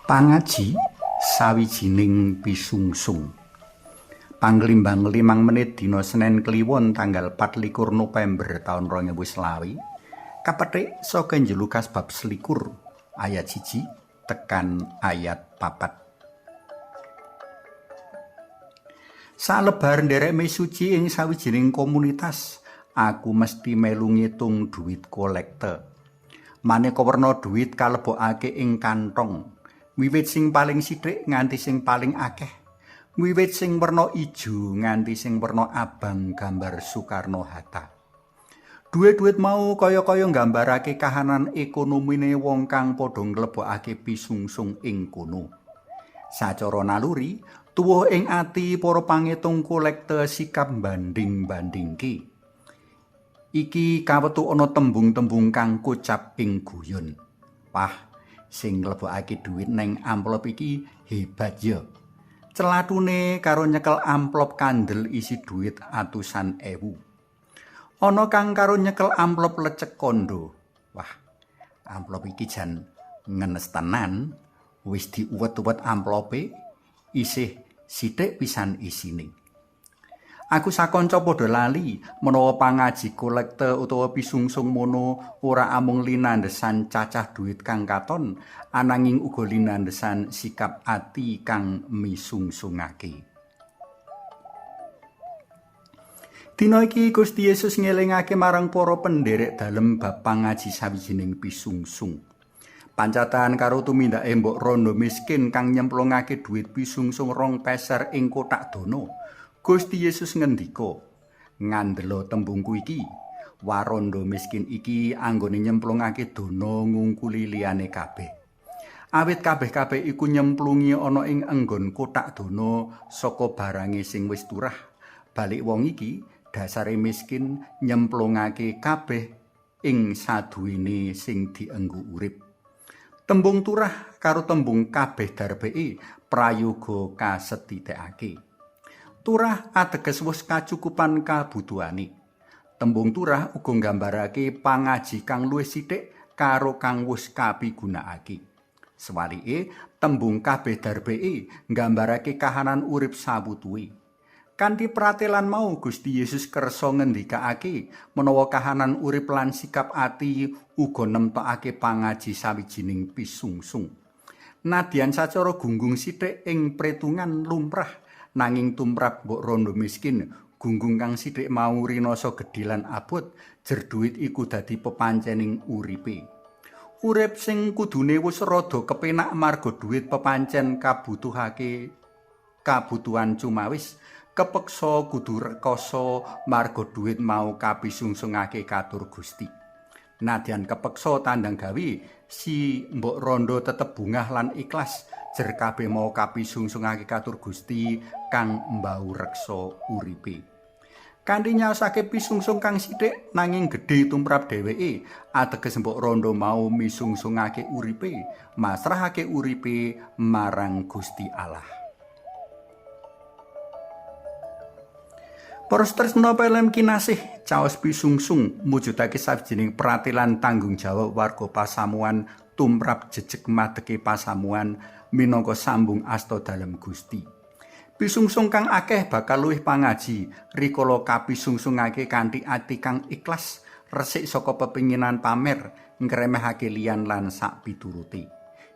Pangaji sawijining pisungsung. Panglimbang 5 menit dina Senin Kliwon tanggal 24 November taun 2020. Kapethik saka Injil Lukas bab 21 ayat 1 tekan ayat 4. Salebar nderek mesuci ing sawijining komunitas, aku mesti melu ngitung dhuwit kolekte. Maneka werna dhuwit kalebokake ing kantong. Wiwit sing paling sithik nganti sing paling akeh. Wiwit sing werna ijo nganti sing werna abang gambar Soekarno-Hatta. Dhuwit-dhuwit mau kaya-kaya nggambarake kahanan ekonomine wong kang padha nglebokake pisungsung ing kono. Sacara naluri, tuwuh ing ati para pangitung kolekte sikap banding-bandingke. Iki kawetu ana tembung-tembung kang kocap ing guyon. Wah, sing nglebokake dhuwit neng amplop iki hebat ya. Celatune karo nyekel amplop kandel isi dhuwit atusan ewu. Ana kang karo nyekel amplop lecek kondo. Wah, amplop iki jan ngenes tenan. Wis diuwet-uwet amplope, isih sithik pisan isine. Aku sakanca padha lali menawa pangaji kolekte utawa pisungsung mono ora amung linandhesan cacah dhuwit kang katon, ananging uga linandhesan sikap ati kang misungsungake. Dina iki Gusti Yesus ngelingake marang para pendherek dalem bab pangaji sawijining pisungsung. Pancatan karo tumindake mbok rondo miskin kang nyemplungake dhuwit pisungsung 2 peser ing kotak dono. Gusti Yesus ngendika, ngandela tembungku iki, warondo miskin iki anggone nyemplungake dono ngungkuli liyane kabeh. Awit kabeh-kabeh iku nyemplungi ana ing enggon kotak dono saka barange sing wis turah. Balik wong iki dasare miskin nyemplungake kabeh ing saduwene sing dienggo urip. Tembung turah karo tembung kabeh darbeke prayoga kasethitikake. Turah ateges wis kacukupan kabutuhane. Tembung turah uga nggambarake pangaji kang luwih sithik karo kang wis kapigunakake. Sewalike, tembung kabeh darbeke nggambarake kahanan urip sawutuhe. Kanthi pratelan mau Gusti Yesus kersa ngendikake menawa kahanan urip lan sikap ati uga nemtokake pangaji sawijining pisungsung. Nadyan sacara gunggung sithik ing pretungan lumrah. Nanging tumrap mbok rondo miskin, gunggung kang sithik mau rinasa gedhe lan abot, jer dhuwit iku dadi pepancening uripe. Urip sing kudune wis rada kepenak marga dhuwit pepancen kabutuhan cumawis, kepeksa kudu rekoso marga dhuwit mau kapisungsungake katur Gusti. Nadyan kepeksa tandang gawe, si mbok rondo tetep bungah lan ikhlas, jer kabeh mau kapisungsungake katur Gusti kang mbau reksa uripe. Kanthi nyaosake pisungsung kang sithik nanging gedhe tumrap dheweke, ateges mbok rondo mau misungsungake uripe, masrahake uripe marang Gusti Allah. Para tresna pelem kinasih, caos pisungsung mujudake sawijining pratelan tanggung jawab warga pasamuan tumrap jejeg madheke pasamuan minangka sambung asta dalem Gusti. Pisungsung kang akeh bakal luwih pangaji rikala kapisungsungake kanthi ati kang ikhlas, resik saka pepinginan pamer, ngremehake liyan lan sak piturute.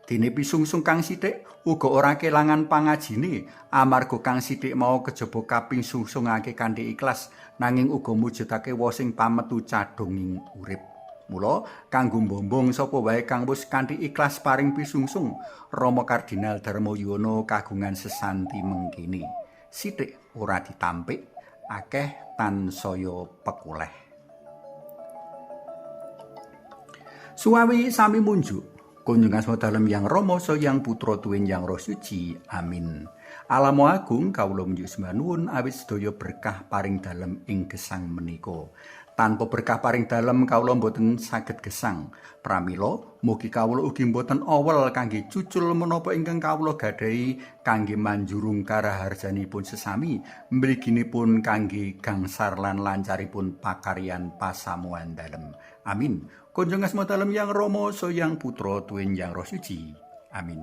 Dene pisungsung kang sithik uga ora kelangan pangajine, amarga kang sithik mau kejaba kapisungsungake kanthi ikhlas, nanging uga mujudake wosing pametu cadhonging urip. Mula kanggo mbombong sapa wae kang wis kanthi ikhlas paring pisungsung, Rama Kardinal Darmoyono kagungan sesanti mengkini. Sithik ora ditampik, akeh tansaya pekoleh. Suwawi sami munjuk. Kunjungan semua dalam yang Rama yang putra tuwin yang Roh Suci. Amin. Alamu agung kawula munjuk sembah awit sedaya berkah paring dalem ing gesang menika. Tanpa berkah paring dalem kawula boten saged gesang. Pramila mugi kawula ugi boten awel kangge cucul menapa ingkang kawula gadahi kangge manjurung karaharjanipun sesami, mliginipun kangge gangsar lan lancaripun pakaryan pasamuan dalem. Amin. Kunjung asma dalem Yang Rama, so Yang Putra, tuwin Yang Roh Suci. Amin.